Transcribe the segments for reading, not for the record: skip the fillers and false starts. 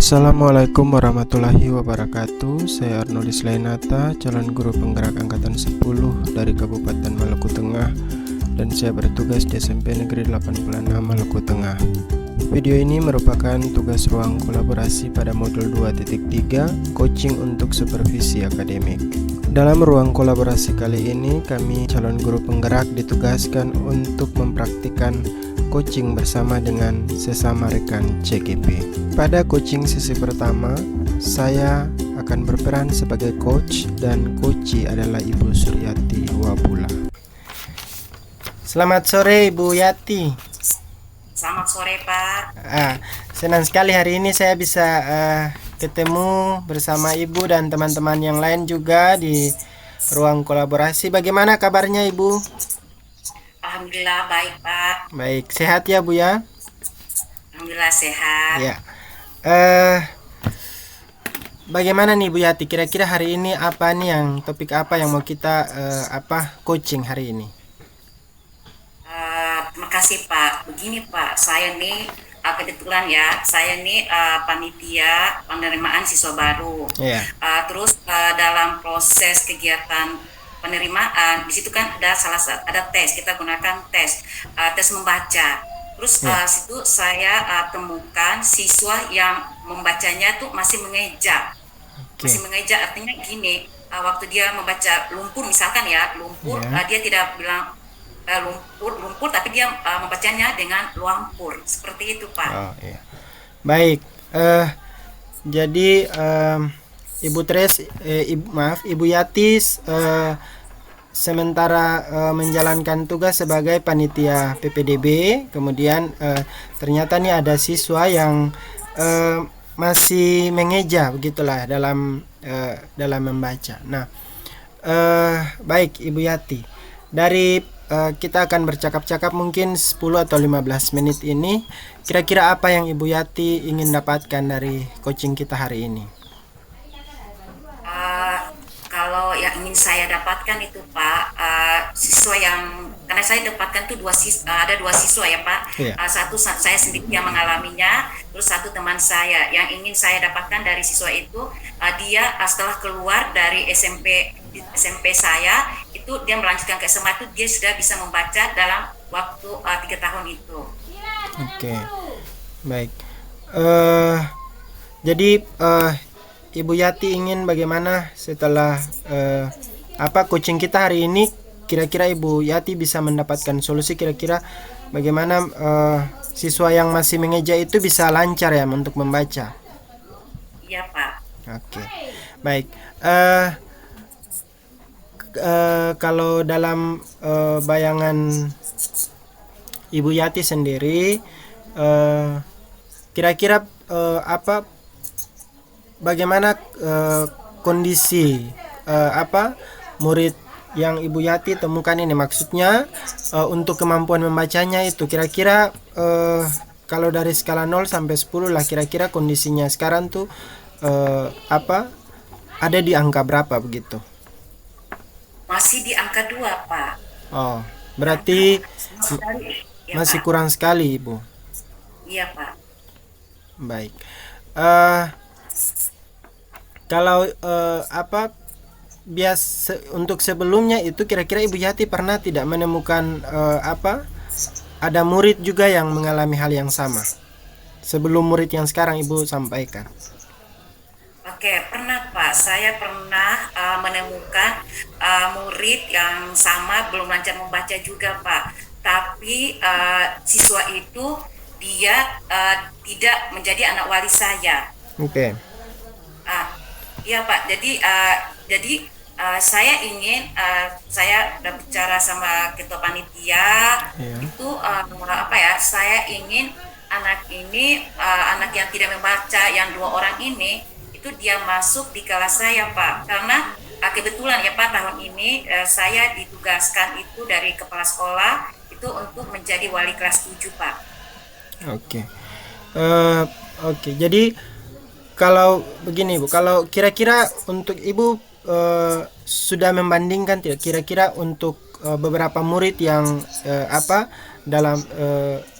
Assalamualaikum warahmatullahi wabarakatuh. Saya Arnoldis Lainata, calon guru penggerak angkatan 10 dari Kabupaten Maluku Tengah, dan saya bertugas di SMP Negeri 86 Maluku Tengah. Video ini merupakan tugas ruang kolaborasi pada modul 2.3 coaching untuk supervisi akademik. Dalam ruang kolaborasi kali ini, kami calon guru penggerak ditugaskan untuk mempraktikkan coaching bersama dengan sesama rekan CGP. Pada coaching sesi pertama, saya akan berperan sebagai coach dan coachi adalah Ibu Suryati Wabula. Selamat sore Ibu Yati. Selamat sore Pak. Senang sekali hari ini saya bisa ketemu bersama Ibu dan teman-teman yang lain juga di ruang kolaborasi. Bagaimana kabarnya Ibu? Alhamdulillah baik Pak. Baik, sehat ya Bu ya? Alhamdulillah sehat. Ya. Bagaimana nih Bu Yati? Kira-kira hari ini apa nih topik apa yang mau kita coaching hari ini? Terima kasih Pak. Begini Pak, saya nih kebetulan ya, saya nih panitia penerimaan siswa baru. Iya. Terus dalam proses kegiatan penerimaan di situ kan ada tes, kita gunakan tes membaca. Terus situ saya temukan siswa yang membacanya tuh masih mengeja. Masih mengeja artinya gini, waktu dia membaca lumpur misalkan ya, dia tidak bilang lumpur tapi dia membacanya dengan luampur. Seperti itu Pak. Oh, iya. Baik. Jadi Ibu Tres, Ibu Yati sementara menjalankan tugas sebagai panitia PPDB, kemudian ternyata nih ada siswa yang masih mengeja begitulah dalam membaca. Nah, baik Ibu Yati, dari kita akan bercakap-cakap mungkin 10 atau 15 menit ini. Kira-kira apa yang Ibu Yati ingin dapatkan dari coaching kita hari ini? Kalau yang ingin saya dapatkan itu Pak, siswa yang karena saya dapatkan tuh ada dua siswa ya Pak. Iya. Satu saya sendiri yang mengalaminya, terus satu teman saya. Yang ingin saya dapatkan dari siswa itu, dia setelah keluar dari SMP saya itu, dia melanjutkan ke SMA itu, dia sudah bisa membaca dalam waktu 3 tahun itu. Oke. Baik. Jadi Ibu Yati ingin bagaimana setelah coaching kita hari ini, kira-kira Ibu Yati bisa mendapatkan solusi, kira-kira bagaimana siswa yang masih mengeja itu bisa lancar ya untuk membaca. Iya Pak. Oke. Baik. Kalau dalam bayangan Ibu Yati sendiri, kira-kira bagaimana kondisi murid yang Ibu Yati temukan ini? Maksudnya untuk kemampuan membacanya itu kira-kira kalau dari skala 0 sampai 10 lah, kira-kira kondisinya sekarang tuh ada di angka berapa begitu? Masih di angka 2 Pak. Oh, berarti masih Pak. kurang sekali Ibu. Iya Pak. Baik. Kalau biasa untuk sebelumnya itu, kira-kira Ibu Yati pernah tidak menemukan ada murid juga yang mengalami hal yang sama sebelum murid yang sekarang Ibu sampaikan? Oke, pernah Pak. Saya pernah menemukan murid yang sama, belum lancar membaca juga Pak. Tapi siswa itu dia tidak menjadi anak wali saya. Oke. Iya Pak. Jadi saya ingin saya udah bicara sama ketua panitia. Iya. Itu saya ingin anak yang tidak membaca yang 2 orang ini itu dia masuk di kelas saya Pak, karena kebetulan ya Pak, tahun ini saya ditugaskan itu dari kepala sekolah itu untuk menjadi wali kelas 7 Pak. Oke. Jadi kalau begini Bu, kalau kira-kira untuk Ibu sudah membandingkan tidak, kira-kira untuk beberapa murid yang dalam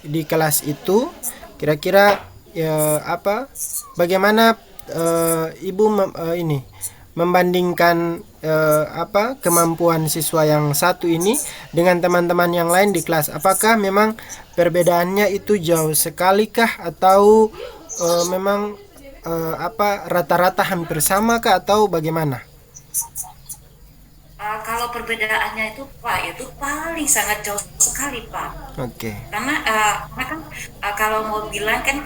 di kelas itu, kira-kira bagaimana ibu ini membandingkan kemampuan siswa yang satu ini dengan teman-teman yang lain di kelas? Apakah memang perbedaannya itu jauh sekali kah, atau memang rata-rata hampir sama kah, atau bagaimana? Kalau perbedaannya itu Pak, itu paling sangat jauh sekali Pak. Oke. Karena kan kalau mau bilang kan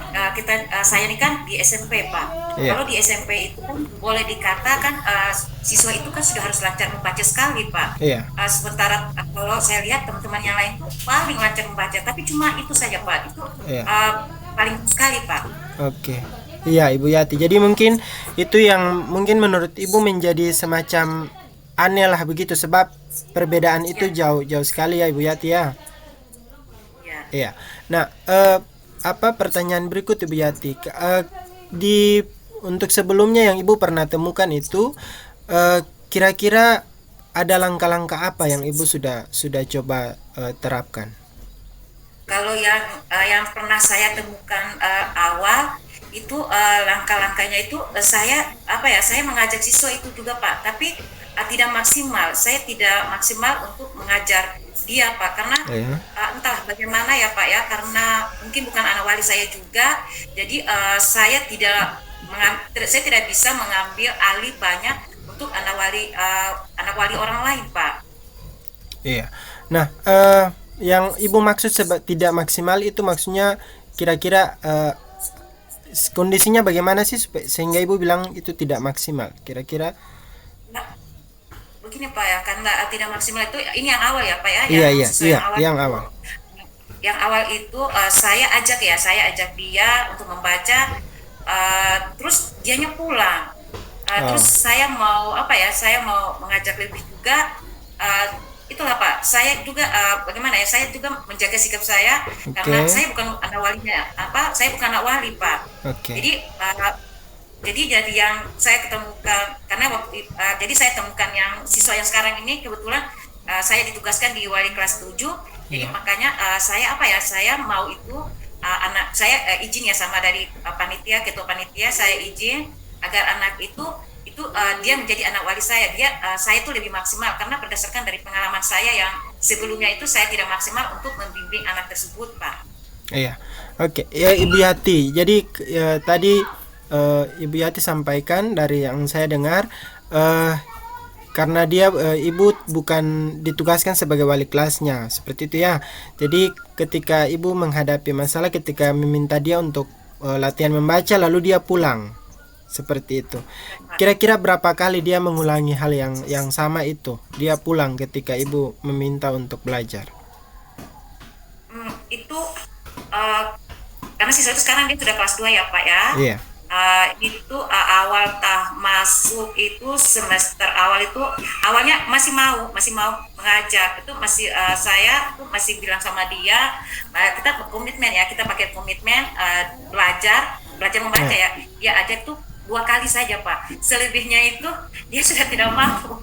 saya ini kan di SMP Pak. Iya. Kalau di SMP itu kan boleh dikatakan siswa itu kan sudah harus lancar membaca sekali Pak. Iya. Sementara kalau saya lihat teman-teman yang lain itu paling lancar membaca, tapi cuma itu saja Pak. Itu Iya. paling sekali Pak. Oke. Iya, Ibu Yati. Jadi mungkin itu yang mungkin menurut Ibu menjadi semacam aneh lah begitu, sebab perbedaan itu jauh sekali ya Ibu Yati ya. Ya. Iya. Nah, pertanyaan berikut Ibu Yati. Di untuk sebelumnya yang Ibu pernah temukan itu, kira-kira ada langkah-langkah apa yang Ibu sudah coba terapkan? Kalau yang pernah saya temukan awal itu langkah-langkahnya itu saya mengajak siswa itu juga Pak, tapi tidak maksimal. Saya tidak maksimal untuk mengajar dia Pak, karena entah bagaimana ya Pak ya, karena mungkin bukan anak wali saya juga, jadi saya tidak bisa mengambil alih banyak untuk anak wali orang lain Pak. Iya. Nah, yang Ibu maksud tidak maksimal itu maksudnya kira-kira kondisinya bagaimana sih sehingga Ibu bilang itu tidak maksimal? Kira-kira? Nah, begini Pak ya, karena tidak maksimal itu ini yang awal ya Pak ya, Iya, yang awal. Yang awal itu saya ajak dia untuk membaca, terus dianya pulang. Terus saya mau mengajak lebih juga, itulah Pak, saya juga bagaimana ya, saya juga menjaga sikap saya, karena saya bukan anak walinya, saya bukan anak wali Pak. Jadi yang saya ketemukan, karena jadi saya temukan yang siswa yang sekarang ini kebetulan saya ditugaskan di wali kelas 7. Jadi makanya saya mau itu anak saya izin ya sama dari ketua panitia, saya izin agar anak itu dia menjadi anak wali saya. Saya itu lebih maksimal karena berdasarkan dari pengalaman saya yang sebelumnya itu saya tidak maksimal untuk membimbing anak tersebut Pak. Iya. Oke. Ya Ibu Yati. Jadi tadi Ibu Yati sampaikan dari yang saya dengar, karena dia Ibu bukan ditugaskan sebagai wali kelasnya, seperti itu ya. Jadi ketika Ibu menghadapi masalah ketika meminta dia untuk latihan membaca lalu dia pulang, seperti itu. Kira-kira berapa kali dia mengulangi hal yang sama itu? Dia pulang ketika Ibu meminta untuk belajar. Itu karena siswa itu sekarang dia sudah kelas 2 ya Pak ya. Iya. Itu awal masuk itu semester awal itu awalnya masih mau mengajar itu saya tuh masih bilang sama dia, kita berkomitmen ya, kita pakai komitmen belajar membaca ya, dia ajak tuh 2 kali saja Pak, selebihnya itu dia sudah tidak mau.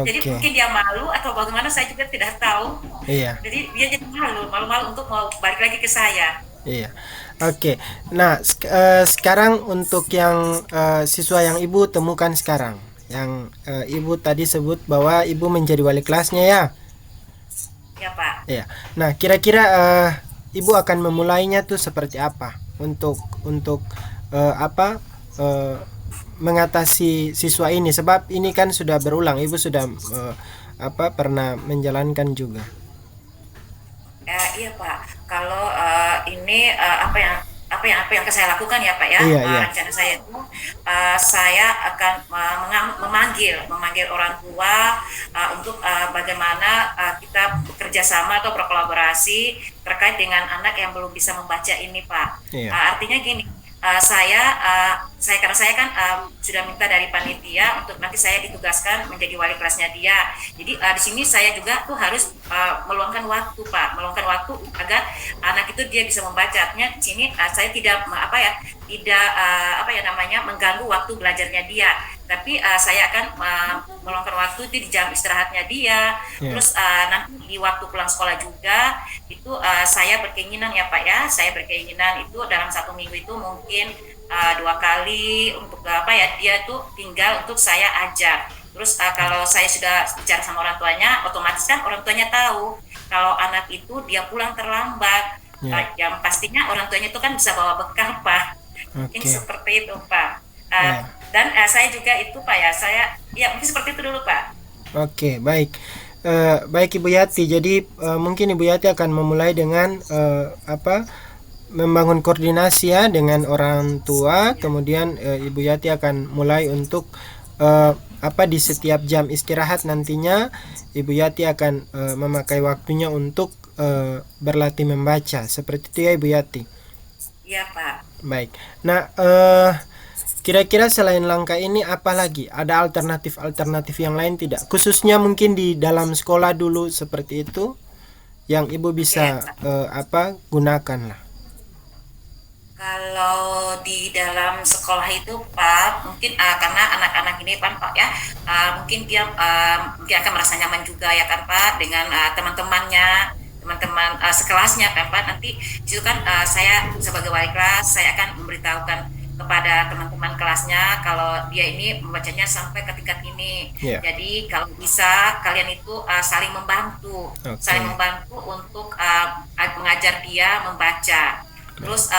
Jadi mungkin dia malu atau bagaimana, saya juga tidak tahu. Iya. Jadi dia jadi malu untuk mau balik lagi ke saya. Iya. Oke. Nah, sekarang untuk yang siswa yang Ibu temukan sekarang, yang Ibu tadi sebut bahwa Ibu menjadi wali kelasnya ya? Ya Pak. Iya. Nah, kira-kira Ibu akan memulainya tuh seperti apa untuk mengatasi siswa ini? Sebab ini kan sudah berulang, Ibu sudah pernah menjalankan juga. Iya Pak, kalau ini apa yang akan saya lakukan ya Pak ya, rencana saya itu saya akan memanggil orang tua untuk bagaimana kita bekerja sama atau berkolaborasi terkait dengan anak yang belum bisa membaca ini Pak. Artinya gini, saya karena saya kan sudah minta dari panitia untuk nanti saya ditugaskan menjadi wali kelasnya dia. Jadi di sini saya juga tuh harus meluangkan waktu Pak, meluangkan waktu agar anak itu dia bisa membaca. Artinya di sini saya tidak tidak mengganggu waktu belajarnya dia, tapi saya akan meluangkan waktu itu di jam istirahatnya dia. Terus nanti di waktu pulang sekolah juga itu saya berkeinginan ya Pak ya, saya berkeinginan itu dalam 1 minggu itu mungkin 2 kali untuk dia tuh tinggal untuk saya ajak. Terus kalau saya sudah bicara sama orang tuanya, otomatis kan orang tuanya tahu kalau anak itu dia pulang terlambat. Yang pastinya orang tuanya itu kan bisa bawa bekal Pak. Mungkin seperti itu Pak. Dan saya juga itu Pak ya, mungkin seperti itu dulu Pak. Oke, baik. Baik Ibu Yati, jadi mungkin Ibu Yati akan memulai dengan membangun koordinasi ya dengan orang tua. Kemudian Ibu Yati akan mulai untuk di setiap jam istirahat nantinya Ibu Yati akan memakai waktunya untuk berlatih membaca. Seperti itu ya Ibu Yati. Iya Pak. Baik. Nah, kira-kira selain langkah ini apa lagi? Ada alternatif yang lain tidak? Khususnya mungkin di dalam sekolah dulu seperti itu yang Ibu bisa gunakan lah. Kalau di dalam sekolah itu Pak, mungkin karena anak-anak ini Pak ya, mungkin dia akan merasa nyaman juga ya kan Pak dengan teman-temannya, teman-teman sekelasnya kan Pak. Nanti itu kan saya sebagai wali kelas saya akan memberitahukan kepada teman-teman kelasnya kalau dia ini membacanya sampai ke tingkat ini. Jadi kalau bisa kalian itu saling membantu untuk mengajar dia membaca. Terus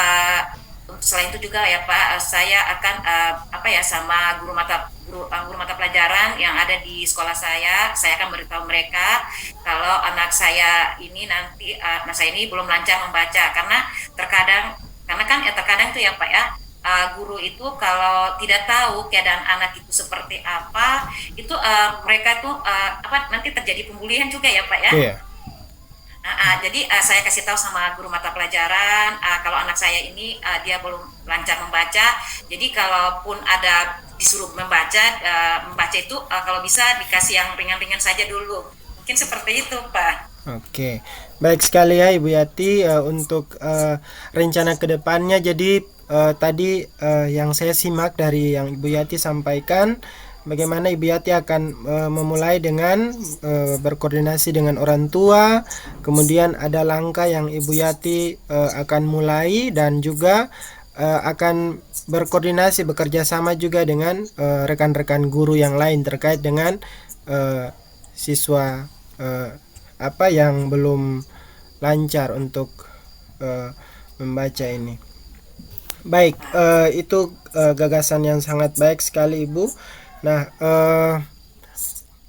selain itu juga ya Pak, saya akan sama guru mata pelajaran yang ada di sekolah saya akan beritahu mereka kalau anak saya ini nanti anak saya ini belum lancar membaca karena terkadang tuh ya Pak ya, guru itu kalau tidak tahu keadaan anak itu seperti apa, itu mereka tuh nanti terjadi pembulian juga ya Pak ya. Jadi saya kasih tahu sama guru mata pelajaran kalau anak saya ini dia belum lancar membaca. Jadi kalaupun ada disuruh membaca itu kalau bisa dikasih yang ringan-ringan saja dulu. Mungkin seperti itu Pak. Oke, baik sekali ya Ibu Yati untuk rencana kedepannya. Jadi tadi yang saya simak dari yang Ibu Yati sampaikan, bagaimana Ibu Yati akan memulai dengan berkoordinasi dengan orang tua. Kemudian ada langkah yang Ibu Yati akan mulai dan juga akan berkoordinasi bekerja sama juga dengan rekan-rekan guru yang lain terkait dengan siswa yang belum lancar untuk membaca ini. Baik, itu gagasan yang sangat baik sekali Ibu. Nah,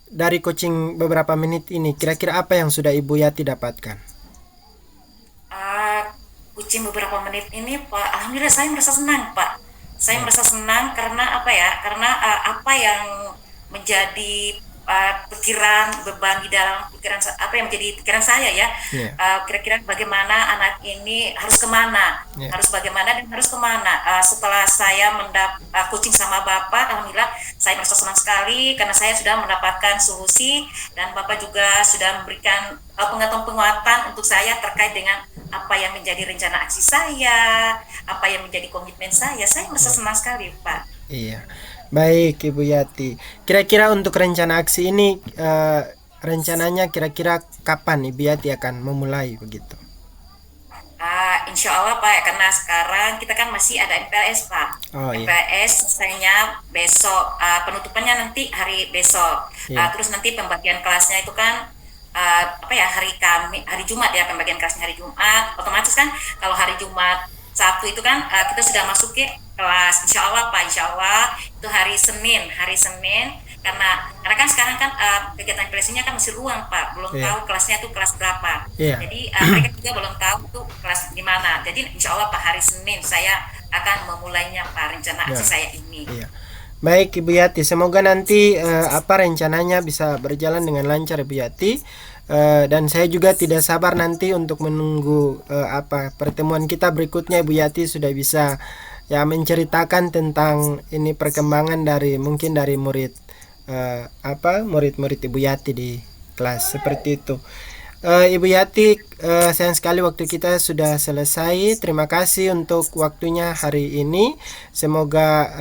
dari coaching beberapa menit ini, kira-kira apa yang sudah Ibu Yati dapatkan? Coaching beberapa menit ini, Pak, alhamdulillah saya merasa senang, Pak. Saya merasa senang karena apa yang menjadi pikiran, beban di dalam pikiran, apa yang menjadi pikiran saya ya, kira-kira bagaimana anak ini harus kemana, harus bagaimana dan harus kemana. Setelah saya coaching sama Bapak, alhamdulillah saya merasa senang sekali karena saya sudah mendapatkan solusi dan Bapak juga sudah memberikan penguatan untuk saya terkait dengan apa yang menjadi rencana aksi saya, apa yang menjadi komitmen saya merasa senang sekali Pak. Iya. Baik Ibu Yati, kira-kira untuk rencana aksi ini rencananya kira-kira kapan Ibu Yati akan memulai begitu? Insya Allah Pak, karena sekarang kita kan masih ada MPLS Pak. MPLS selesainya besok, penutupannya nanti hari besok. Terus nanti pembagian kelasnya itu kan hari Jumat ya, pembagian kelasnya hari Jumat. Otomatis kan kalau hari Jumat Sabtu itu kan kita sudah masuk ke kelas, insya Allah Pak, insya Allah itu hari Senin karena kan sekarang kan kegiatan kelasnya kan masih ruang Pak, belum tahu kelasnya tuh kelas berapa, jadi mereka juga belum tahu tuh kelas di mana. Jadi insya Allah Pak hari Senin saya akan memulainya Pak rencana aksi saya ini. Baik Ibu Yati, semoga nanti rencananya bisa berjalan dengan lancar Ibu Yati. Dan saya juga tidak sabar nanti untuk menunggu pertemuan kita berikutnya. Ibu Yati sudah bisa ya menceritakan tentang ini perkembangan dari mungkin dari murid murid-murid Ibu Yati di kelas seperti itu. Ibu Yati, sayang sekali waktu kita sudah selesai. Terima kasih untuk waktunya hari ini. Semoga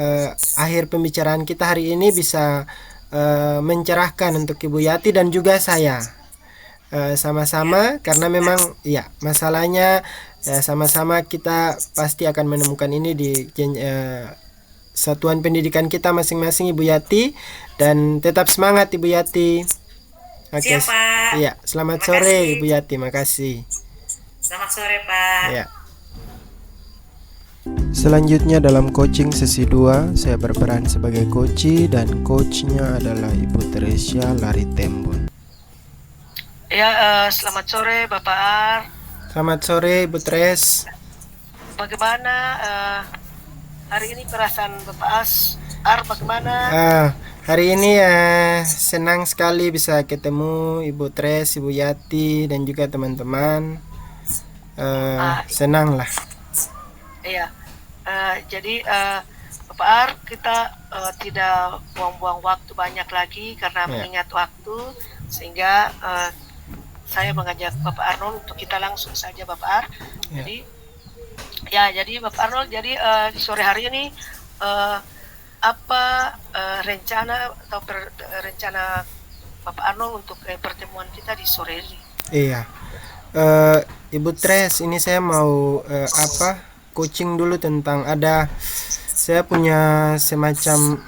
akhir pembicaraan kita hari ini bisa mencerahkan untuk Ibu Yati dan juga saya. Sama-sama karena memang ya masalahnya sama-sama kita pasti akan menemukan ini di satuan pendidikan kita masing-masing Ibu Yati, dan tetap semangat Ibu Yati. Oke. Siap, Pak. Iya, selamat Terima sore kasih. Ibu Yati, makasih. Selamat sore, Pak. Ya. Selanjutnya dalam coaching sesi 2, saya berperan sebagai coach dan coachnya adalah Ibu Teresia Laritembon. Ya, selamat sore Bapak Ar. Selamat sore Ibu Tres. Bagaimana hari ini perasaan Bapak Ar bagaimana? Hari ini senang sekali bisa ketemu Ibu Tres, Ibu Yati dan juga teman-teman. Senang lah. Iya. Jadi Bapak Ar, kita tidak buang-buang waktu banyak lagi karena mengingat waktu, sehingga saya mengajak Bapak Arnold untuk kita langsung saja Bapak Ar. Jadi Bapak Arnold, jadi di sore hari ini apa rencana atau rencana Bapak Arnold untuk pertemuan kita di sore ini? Iya, Ibu Tres, ini saya mau coaching dulu tentang saya punya semacam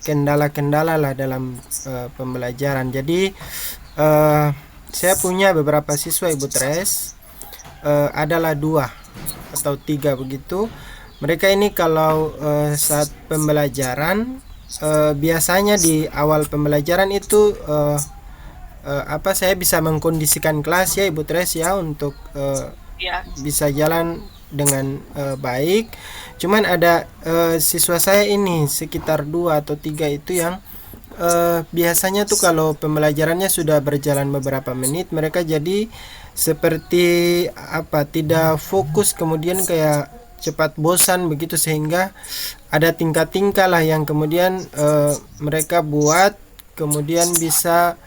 kendala-kendala lah dalam pembelajaran. Jadi saya punya beberapa siswa Ibu Tres, adalah 2 atau 3 begitu. Mereka ini kalau saat pembelajaran biasanya di awal pembelajaran itu saya bisa mengkondisikan kelas ya Ibu Tres ya untuk bisa jalan dengan baik. Cuman ada siswa saya ini sekitar 2 atau 3 itu yang biasanya tuh kalau pembelajarannya sudah berjalan beberapa menit, mereka jadi seperti tidak fokus, kemudian kayak cepat bosan begitu, sehingga ada tingkah-tingkah lah yang kemudian mereka buat kemudian bisa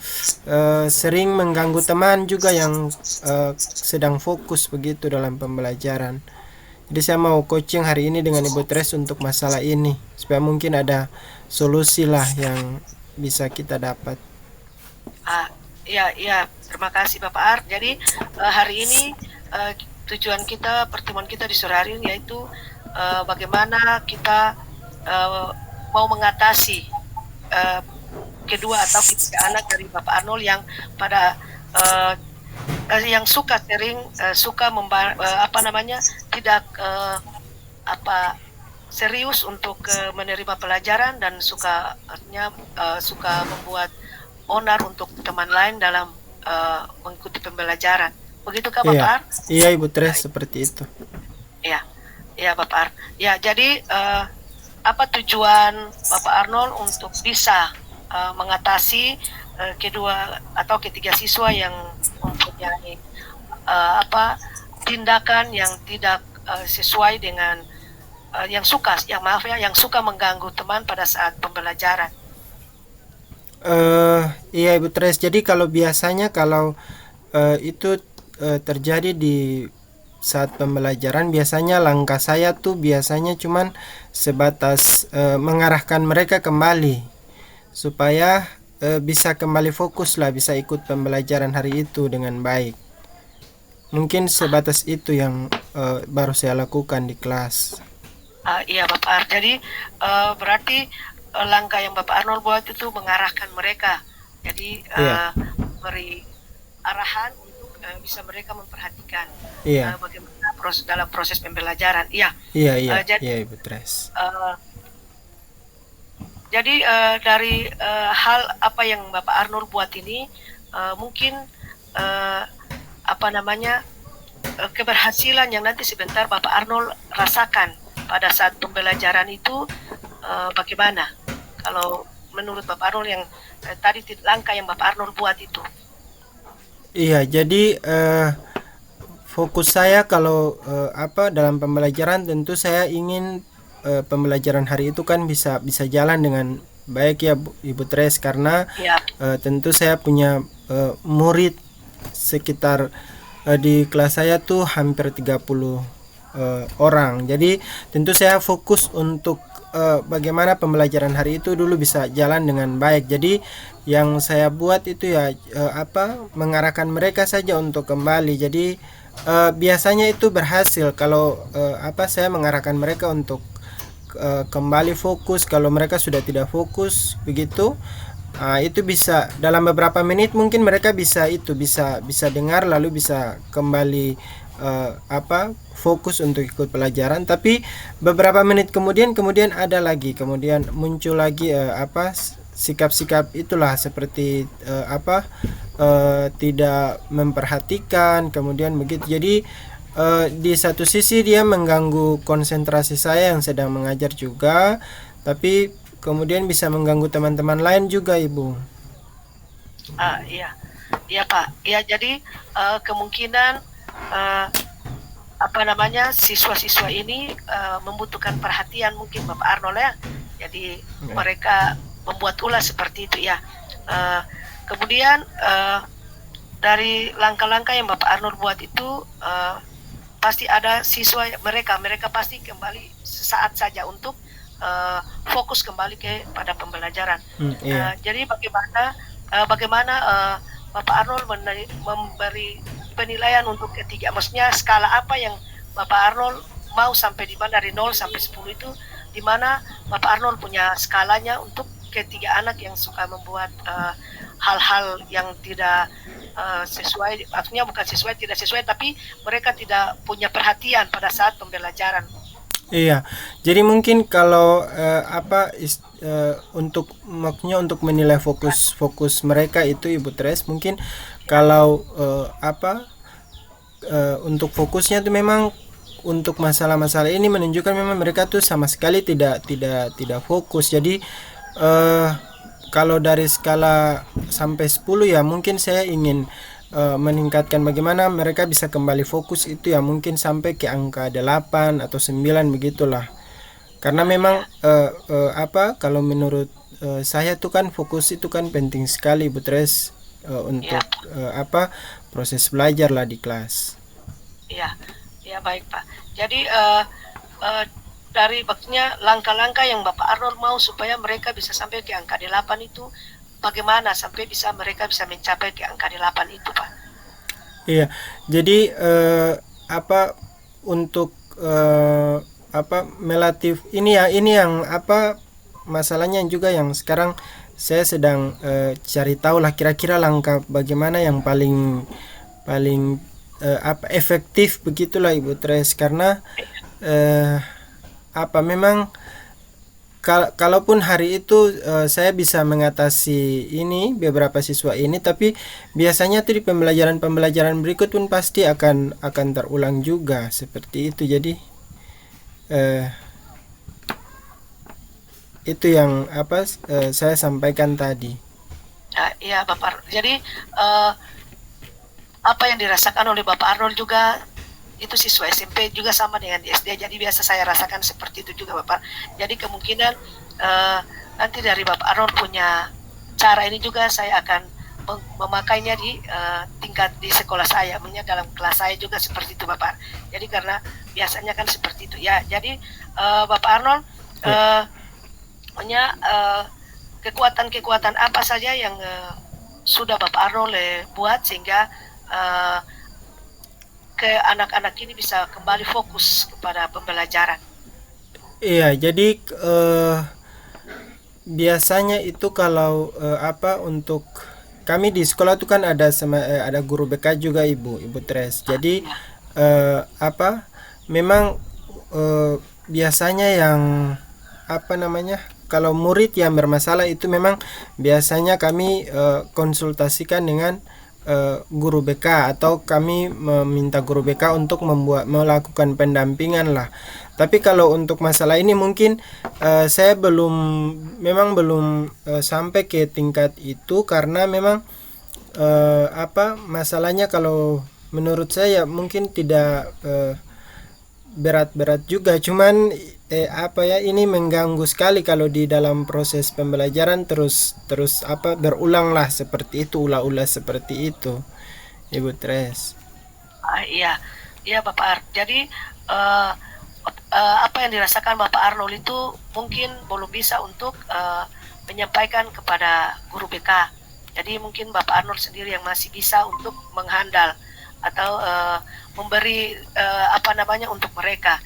sering mengganggu teman juga yang sedang fokus begitu dalam pembelajaran. Jadi saya mau coaching hari ini dengan Ibu Tres untuk masalah ini supaya mungkin ada solusi lah yang bisa kita dapat. Iya, terima kasih Bapak Ar. Jadi hari ini tujuan kita, pertemuan kita di sore hari ini yaitu bagaimana kita mau mengatasi kedua atau ketiga anak dari Bapak Arnold yang pada yang suka tidak serius untuk menerima pelajaran dan suka membuat onar untuk teman lain dalam mengikuti pembelajaran. Begitukah Bapak Ar? Iya Ibu Tres, seperti itu. Iya Bapak Ar. Ya, jadi apa tujuan Bapak Arnold untuk bisa mengatasi kedua atau ketiga siswa yang mempunyai tindakan yang tidak sesuai dengan yang suka mengganggu teman pada saat pembelajaran. Iya Ibu Tres, jadi kalau biasanya itu terjadi di saat pembelajaran, biasanya langkah saya tuh biasanya cuman sebatas mengarahkan mereka kembali supaya bisa kembali fokus lah, bisa ikut pembelajaran hari itu dengan baik. Mungkin sebatas itu yang baru saya lakukan di kelas. Iya Bapak Ar, jadi berarti langkah yang Bapak Arnold buat itu mengarahkan mereka, jadi beri arahan untuk bisa mereka memperhatikan bagaimana dalam proses pembelajaran. Iya Ibu Tres. Jadi dari hal apa yang Bapak Arnold buat ini, mungkin keberhasilan yang nanti sebentar Bapak Arnold rasakan pada saat pembelajaran itu bagaimana? Kalau menurut Bapak Arnold yang tadi langkah yang Bapak Arnold buat itu. Iya, jadi fokus saya kalau dalam pembelajaran, tentu saya ingin pembelajaran hari itu kan bisa jalan dengan baik ya Ibu Tres, karena Ya, tentu saya punya murid sekitar di kelas saya tuh hampir 30 orang. Jadi tentu saya fokus untuk bagaimana pembelajaran hari itu dulu bisa jalan dengan baik. Jadi yang saya buat itu ya mengarahkan mereka saja untuk kembali. Jadi biasanya itu berhasil kalau saya mengarahkan mereka untuk kembali fokus. Kalau mereka sudah tidak fokus begitu, itu bisa dalam beberapa menit mungkin mereka bisa dengar lalu bisa kembali fokus untuk ikut pelajaran. Tapi beberapa menit kemudian kemudian muncul lagi sikap-sikap itulah, seperti tidak memperhatikan, kemudian begitu. Jadi di satu sisi dia mengganggu konsentrasi saya yang sedang mengajar juga, tapi kemudian bisa mengganggu teman-teman lain juga, Ibu. iya, iya Pak. Ya, jadi kemungkinan siswa-siswa ini membutuhkan perhatian mungkin Bapak Arnold ya. Jadi mereka membuat ulah seperti itu ya. Kemudian dari langkah-langkah yang Bapak Arnold buat itu pasti ada siswa mereka pasti kembali sesaat saja untuk fokus kembali pada pembelajaran. Jadi bagaimana Bapak Arnold memberi penilaian untuk ketiga, maksudnya skala apa yang Bapak Arnold mau sampai di mana, dari 0 sampai 10 itu di mana Bapak Arnold punya skalanya untuk ketiga anak yang suka membuat hal-hal yang tidak sesuai, artinya bukan tidak sesuai, tapi mereka tidak punya perhatian pada saat pembelajaran. Iya, jadi mungkin kalau untuk menilai fokus mereka itu Ibu Tres, mungkin kalau untuk fokusnya itu memang untuk masalah-masalah ini menunjukkan memang mereka tuh sama sekali tidak fokus. Jadi kalau dari skala sampai 10 ya mungkin saya ingin meningkatkan bagaimana mereka bisa kembali fokus itu ya mungkin sampai ke angka 8 atau 9 begitulah. Karena memang kalau menurut saya tuh kan fokus itu kan penting sekali Bu Tres untuk proses belajar lah di kelas. Iya, ya baik Pak. Jadi dari maksudnya langkah-langkah yang Bapak Arnold mau supaya mereka bisa sampai ke angka 8 itu bagaimana sampai mereka bisa mencapai ke angka 8 itu Pak? Iya, jadi untuk melatif ini yang masalahnya juga yang sekarang saya sedang cari tahu lah kira-kira langkah bagaimana yang paling efektif begitulah Ibu Tres, karena memang kalaupun hari itu saya bisa mengatasi ini beberapa siswa ini, tapi biasanya tuh di pembelajaran berikut pun pasti akan terulang juga seperti itu. Jadi itu yang saya sampaikan tadi. Iya Bapak. Jadi apa yang dirasakan oleh Bapak Arnold juga itu siswa SMP juga sama dengan di SD. Jadi biasa saya rasakan seperti itu juga Bapak. Jadi kemungkinan nanti dari Bapak Arnold punya cara ini juga saya akan memakainya di tingkat di sekolah saya, dalam kelas saya juga seperti itu Bapak. Jadi karena biasanya kan seperti itu ya. Jadi Bapak Arnold kekuatan apa saja yang sudah Bapak Arnold buat sehingga ke anak-anak ini bisa kembali fokus kepada pembelajaran. Iya, jadi biasanya itu kalau untuk kami di sekolah itu kan ada guru BK juga Ibu Tres. Jadi memang biasanya yang kalau murid yang bermasalah itu memang biasanya kami konsultasikan dengan guru BK atau kami meminta guru BK untuk melakukan pendampingan lah. Tapi kalau untuk masalah ini mungkin saya belum sampai ke tingkat itu, karena memang masalahnya kalau menurut saya mungkin tidak berat-berat juga, cuman apa ya, ini mengganggu sekali kalau di dalam proses pembelajaran terus terus apa berulanglah seperti itu, ulah-ulah seperti itu, Ibu Tres. Iya, iya Bapak Ar. Jadi apa yang dirasakan Bapak Arnold itu mungkin belum bisa untuk menyampaikan kepada guru BK. Jadi mungkin Bapak Arnold sendiri yang masih bisa untuk menghandal atau memberi apa namanya untuk mereka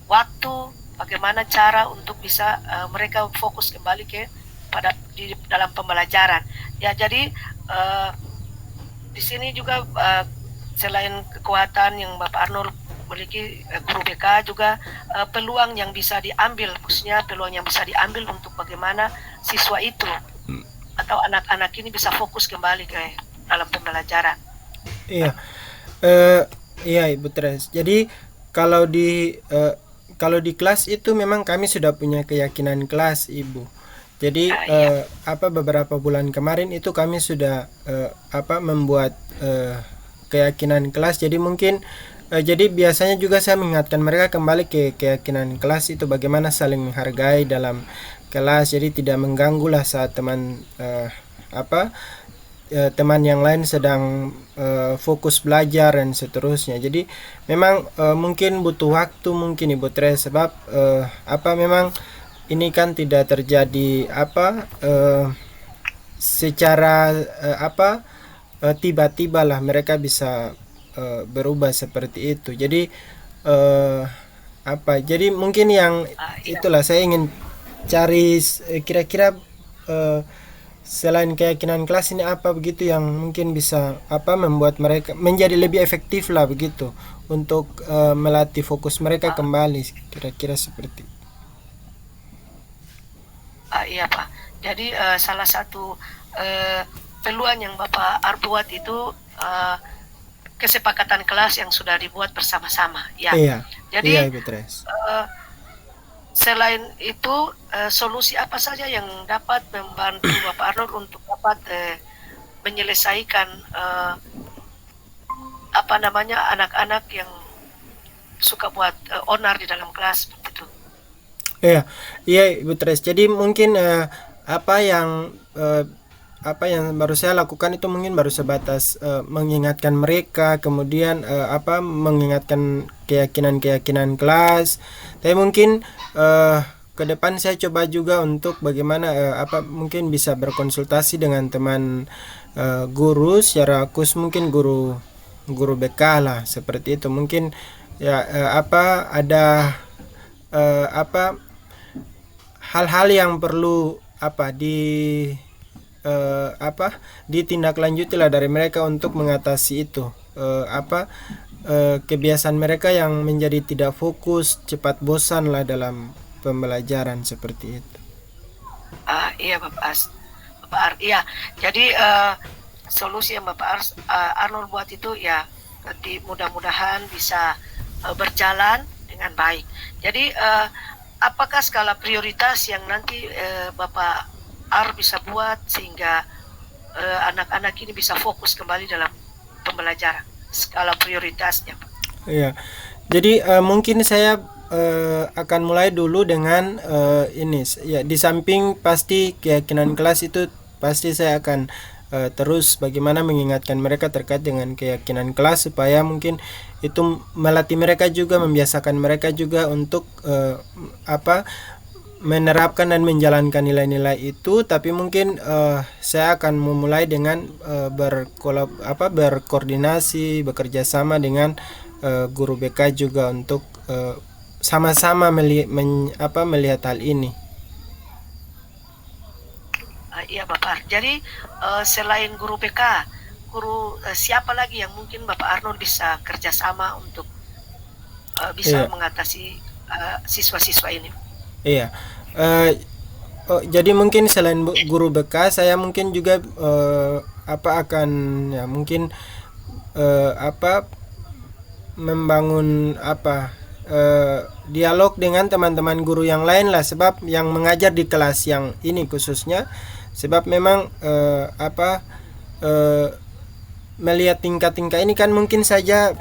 waktu, bagaimana cara untuk bisa mereka fokus kembali ke pada di dalam pembelajaran. Ya, jadi di sini juga selain kekuatan yang Bapak Arnold memiliki, guru BK juga peluang yang bisa diambil, maksudnya peluang yang bisa diambil untuk bagaimana siswa itu atau anak-anak ini bisa fokus kembali ke dalam pembelajaran. Iya, iya Ibu Tres. Jadi kalau di kelas itu memang kami sudah punya keyakinan kelas, Ibu. Jadi Iya. apa beberapa bulan kemarin itu kami sudah apa membuat keyakinan kelas. Jadi mungkin jadi biasanya juga saya mengingatkan mereka kembali ke keyakinan kelas itu, bagaimana saling menghargai dalam kelas. Jadi tidak mengganggu lah saat teman apa teman yang lain sedang fokus belajar dan seterusnya. Jadi memang mungkin butuh waktu mungkin Ibu Tres, sebab apa memang ini kan tidak terjadi apa secara apa tiba-tiba lah mereka bisa berubah seperti itu. Jadi apa? Jadi mungkin yang Iya. itulah saya ingin cari kira-kira eh, selain keyakinan kelas ini apa begitu yang mungkin bisa apa membuat mereka menjadi lebih efektif lah begitu untuk melatih fokus mereka kembali, kira-kira seperti. Iya Pak. Jadi salah satu peluang yang Bapak Ar buat itu kesepakatan kelas yang sudah dibuat bersama-sama. Ya. Iya, iya Jadi Ibu Tres. selain itu solusi apa saja yang dapat membantu Bapak Arnold untuk dapat menyelesaikan apa namanya anak-anak yang suka buat onar di dalam kelas seperti itu. Iya, iya Ibu Tres. Jadi mungkin eh, apa yang baru saya lakukan itu mungkin baru sebatas mengingatkan mereka, kemudian apa mengingatkan keyakinan-keyakinan kelas. Tapi mungkin ke depan saya coba juga untuk bagaimana apa mungkin bisa berkonsultasi dengan teman guru secara khusus, mungkin guru guru BK lah seperti itu. Mungkin ya apa ada apa hal-hal yang perlu apa apa ditindaklanjuti lah dari mereka untuk mengatasi itu apa kebiasaan mereka yang menjadi tidak fokus, cepat bosan lah dalam pembelajaran seperti itu. Iya Bapak Ar, iya. Jadi solusi yang Arnold buat itu ya nanti mudah-mudahan bisa berjalan dengan baik. Jadi apakah skala prioritas yang nanti Bapak Ar bisa buat sehingga anak-anak ini bisa fokus kembali dalam pembelajaran? Skala prioritasnya, Pak. Iya. Jadi mungkin saya akan mulai dulu dengan ini ya, di samping pasti keyakinan kelas itu pasti saya akan terus bagaimana mengingatkan mereka terkait dengan keyakinan kelas supaya mungkin itu melatih mereka juga, membiasakan mereka juga untuk apa menerapkan dan menjalankan nilai-nilai itu. Tapi mungkin saya akan memulai dengan berkoordinasi, bekerja sama dengan guru BK juga untuk sama-sama melihat hal ini. Iya Bapak. Jadi selain guru BK, guru siapa lagi yang mungkin Bapak Arnold bisa kerjasama untuk bisa Iya, mengatasi siswa-siswa ini? iya. Jadi mungkin selain guru BK, saya mungkin juga apa akan ya mungkin apa membangun apa dialog dengan teman-teman guru yang lain lah, sebab yang mengajar di kelas yang ini khususnya, sebab memang apa melihat tingkat-tingkat ini kan mungkin saja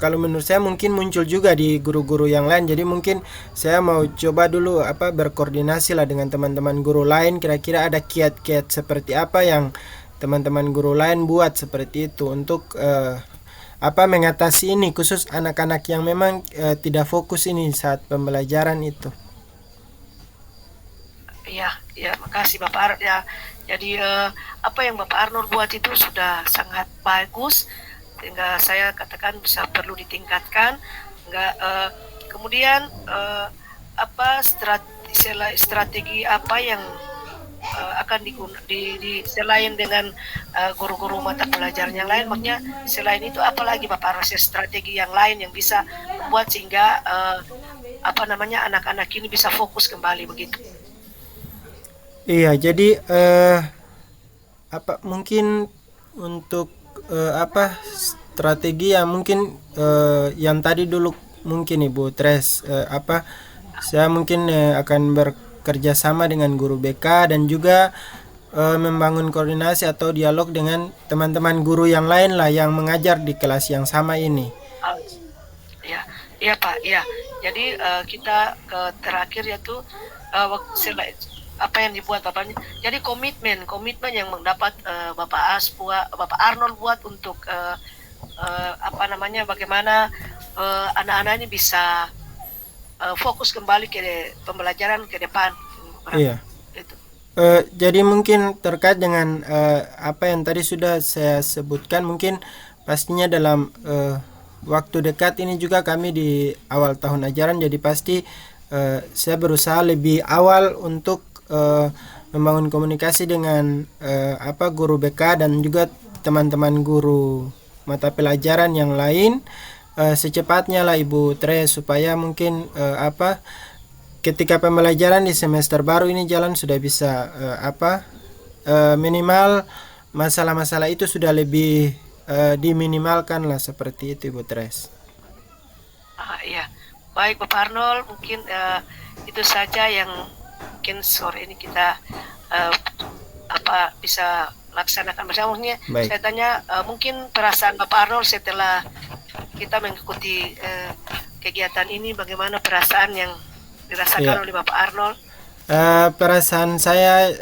kalau menurut saya mungkin muncul juga di guru-guru yang lain. Jadi mungkin saya mau coba dulu berkoordinasi lah dengan teman-teman guru lain, kira-kira ada kiat-kiat seperti apa yang teman-teman guru lain buat seperti itu untuk mengatasi ini, khusus anak-anak yang memang tidak fokus ini saat pembelajaran itu. Ya, makasih Bapak Arnold ya. Jadi apa yang Bapak Arnold buat itu sudah sangat bagus, sehingga saya katakan bisa perlu ditingkatkan. Kemudian strategi apa yang akan selain dengan guru-guru mata pelajaran yang lain, maksudnya selain itu apalagi Bapak Arnold strategi yang lain yang bisa membuat sehingga anak-anak ini bisa fokus kembali begitu. Iya, jadi mungkin untuk strategi yang mungkin yang tadi dulu mungkin Ibu Tres saya mungkin akan bekerja sama dengan guru BK dan juga membangun koordinasi atau dialog dengan teman-teman guru yang lain lah yang mengajar di kelas yang sama ini. Iya Pak, iya. Jadi kita terakhir yaitu apa yang dibuat Bapaknya. Jadi komitmen yang mendapat Bapak Arnold buat untuk bagaimana anak-anak ini bisa fokus kembali ke pembelajaran ke depan. Iya. Itu. Jadi mungkin terkait dengan apa yang tadi sudah saya sebutkan, mungkin pastinya dalam waktu dekat ini juga kami di awal tahun ajaran, jadi pasti saya berusaha lebih awal untuk membangun komunikasi dengan guru BK dan juga teman-teman guru mata pelajaran yang lain secepatnya lah Ibu Tres, supaya mungkin ketika pembelajaran di semester baru ini jalan sudah bisa minimal masalah-masalah itu sudah lebih diminimalkan lah, seperti itu Ibu Tres. Iya, baik Bapak Arnold, mungkin itu saja yang mungkin sore ini kita bisa laksanakan bersama. Saya tanya mungkin perasaan Bapak Arnold setelah kita mengikuti kegiatan ini, bagaimana perasaan yang dirasakan oleh Bapak Arnold? Perasaan saya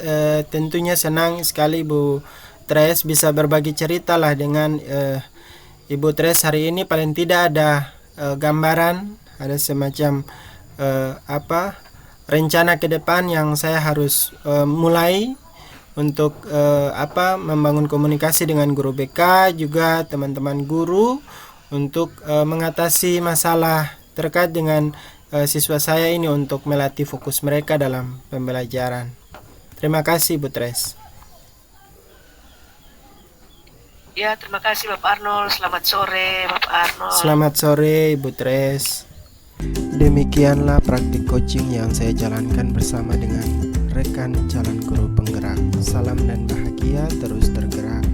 tentunya senang sekali Ibu Tres bisa berbagi cerita lah dengan Ibu Tres hari ini. Paling tidak ada gambaran, ada semacam rencana ke depan yang saya harus mulai untuk membangun komunikasi dengan guru BK juga teman-teman guru untuk mengatasi masalah terkait dengan siswa saya ini untuk melatih fokus mereka dalam pembelajaran. Terima kasih Bu Tres. Ya, terima kasih Bapak Arnold. Selamat sore Bapak Arnold. Selamat sore Ibu Tres. Demikianlah praktik coaching yang saya jalankan bersama dengan rekan calon guru penggerak. Salam dan bahagia, terus tergerak.